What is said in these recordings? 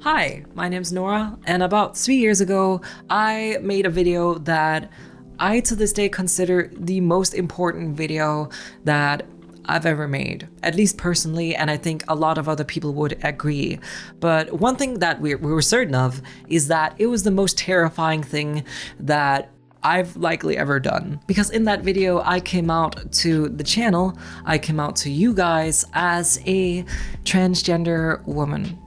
Hi, my name's Nora, and about 3 years ago, I made a video that I to this day consider the most important video that I've ever made, at least personally, and I think a lot of other people would agree. But one thing that we were certain of is that it was the most terrifying thing that I've likely ever done. Because in that video, I came out to the channel, I came out to you guys as a transgender woman.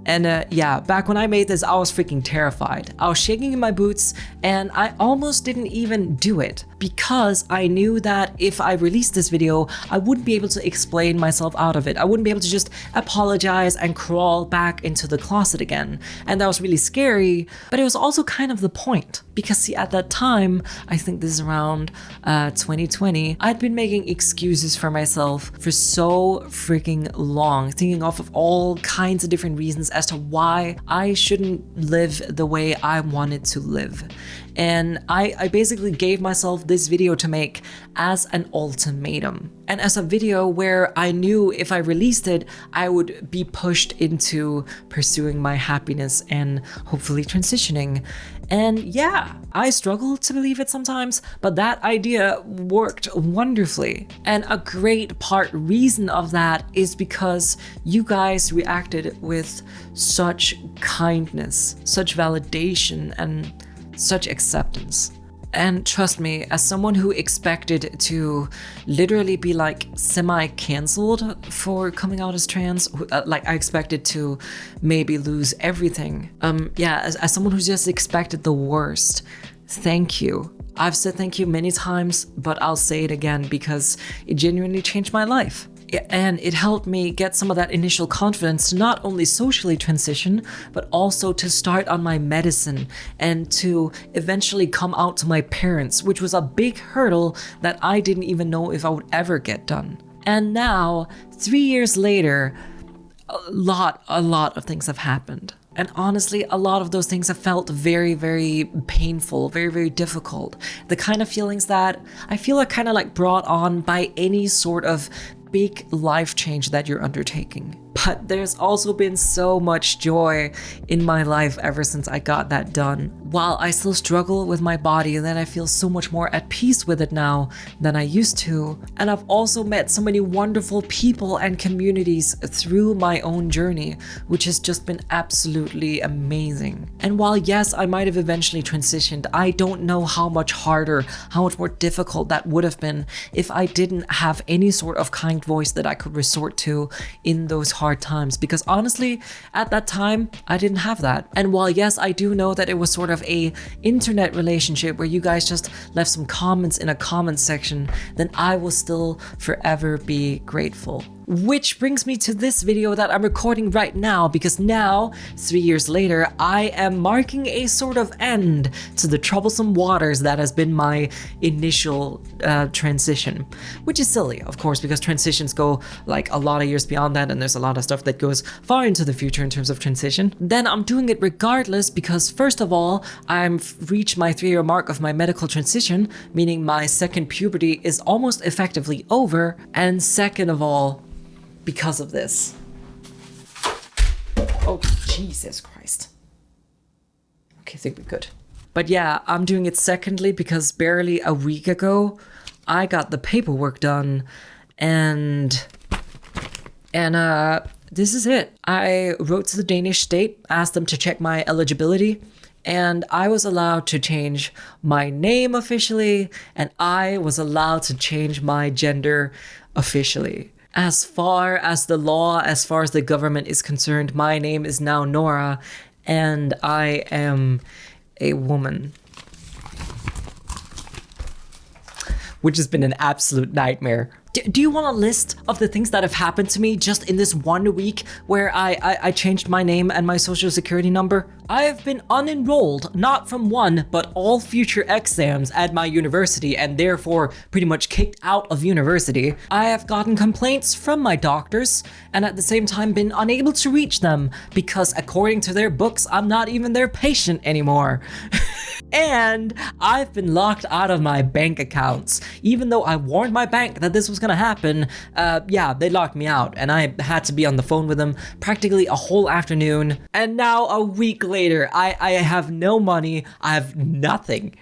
And yeah, back when I made this, I was freaking terrified. I was shaking in my boots, and I almost didn't even do it because I knew that if I released this video, I wouldn't be able to explain myself out of it. I wouldn't be able to just apologize and crawl back into the closet again. And that was really scary, but it was also kind of the point. Because see, at that time, I think this is around 2020, I'd been making excuses for myself for so freaking long, thinking of all kinds of different reasons as to why I shouldn't live the way I wanted to live. And I basically gave myself this video to make as an ultimatum. And as a video where I knew if I released it, I would be pushed into pursuing my happiness and hopefully transitioning. And yeah, I struggle to believe it sometimes, but that idea worked wonderfully. And a great reason of that is because you guys reacted with such kindness, such validation, and such acceptance. And trust me, as someone who expected to literally be like semi-cancelled for coming out as trans, like I expected to maybe lose everything. Yeah, as someone who just expected the worst, thank you. I've said thank you many times, but I'll say it again because it genuinely changed my life. And it helped me get some of that initial confidence to not only socially transition, but also to start on my medicine and to eventually come out to my parents, which was a big hurdle that I didn't even know if I would ever get done. And now, 3 years later, a lot of things have happened. And honestly, a lot of those things have felt very, very painful, very, very difficult. The kind of feelings that I feel are kind of like brought on by any sort of big life change that you're undertaking. But there's also been so much joy in my life ever since I got that done. While I still struggle with my body, then I feel so much more at peace with it now than I used to. And I've also met so many wonderful people and communities through my own journey, which has just been absolutely amazing. And while yes, I might have eventually transitioned, I don't know how much harder, how much more difficult that would have been if I didn't have any sort of kind voice that I could resort to in those hard times, because honestly, at that time, I didn't have that. And while yes, I do know that it was sort of a internet relationship where you guys just left some comments in a comment section, then I will still forever be grateful. Which brings me to this video that I'm recording right now, because now, 3 years later, I am marking a sort of end to the troublesome waters that has been my initial transition. Which is silly, of course, because transitions go like a lot of years beyond that, and there's a lot of stuff that goes far into the future in terms of transition. Then I'm doing it regardless because first of all, I've reached my 3-year mark of my medical transition, meaning my second puberty is almost effectively over, and second of all, because of this. Oh, Jesus Christ. Okay, I think we're good. But yeah, I'm doing it secondly because barely a week ago, I got the paperwork done and this is it. I wrote to the Danish state, asked them to check my eligibility, and I was allowed to change my name officially, and I was allowed to change my gender officially. As far as the law, as far as the government is concerned, my name is now Nora, and I am a woman. Which has been an absolute nightmare. Do you want a list of the things that have happened to me just in this 1 week where I changed my name and my social security number? I have been unenrolled, not from one, but all future exams at my university and therefore pretty much kicked out of university. I have gotten complaints from my doctors and at the same time been unable to reach them because according to their books, I'm not even their patient anymore. And I've been locked out of my bank accounts. Even though I warned my bank that this was gonna happen, yeah, they locked me out and I had to be on the phone with them practically a whole afternoon. And now a week later, I have no money, I have nothing.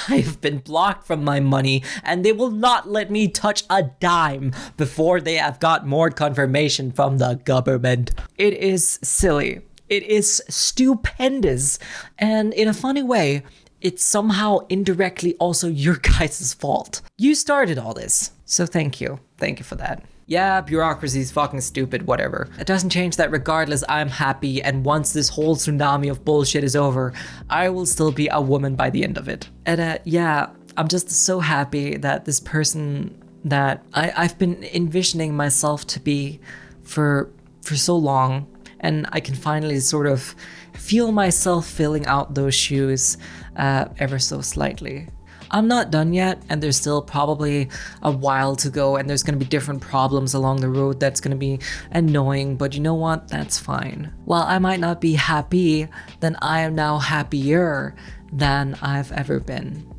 I've been blocked from my money and they will not let me touch a dime before they have got more confirmation from the government. It is silly. It is stupendous. And in a funny way, it's somehow indirectly also your guys' fault. You started all this, so thank you. Thank you for that. Yeah, bureaucracy is fucking stupid, whatever. It doesn't change that regardless, I'm happy, and once this whole tsunami of bullshit is over, I will still be a woman by the end of it. And yeah, I'm just so happy that this person that I've been envisioning myself to be for so long, and I can finally sort of feel myself filling out those shoes ever so slightly. I'm not done yet, and there's still probably a while to go, and there's gonna be different problems along the road that's gonna be annoying, but you know what? That's fine. While I might not be happy, then I am now happier than I've ever been.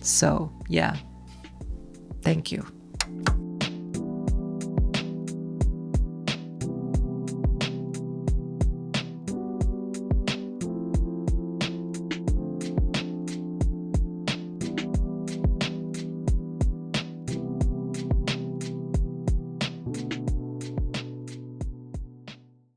So, yeah. Thank you.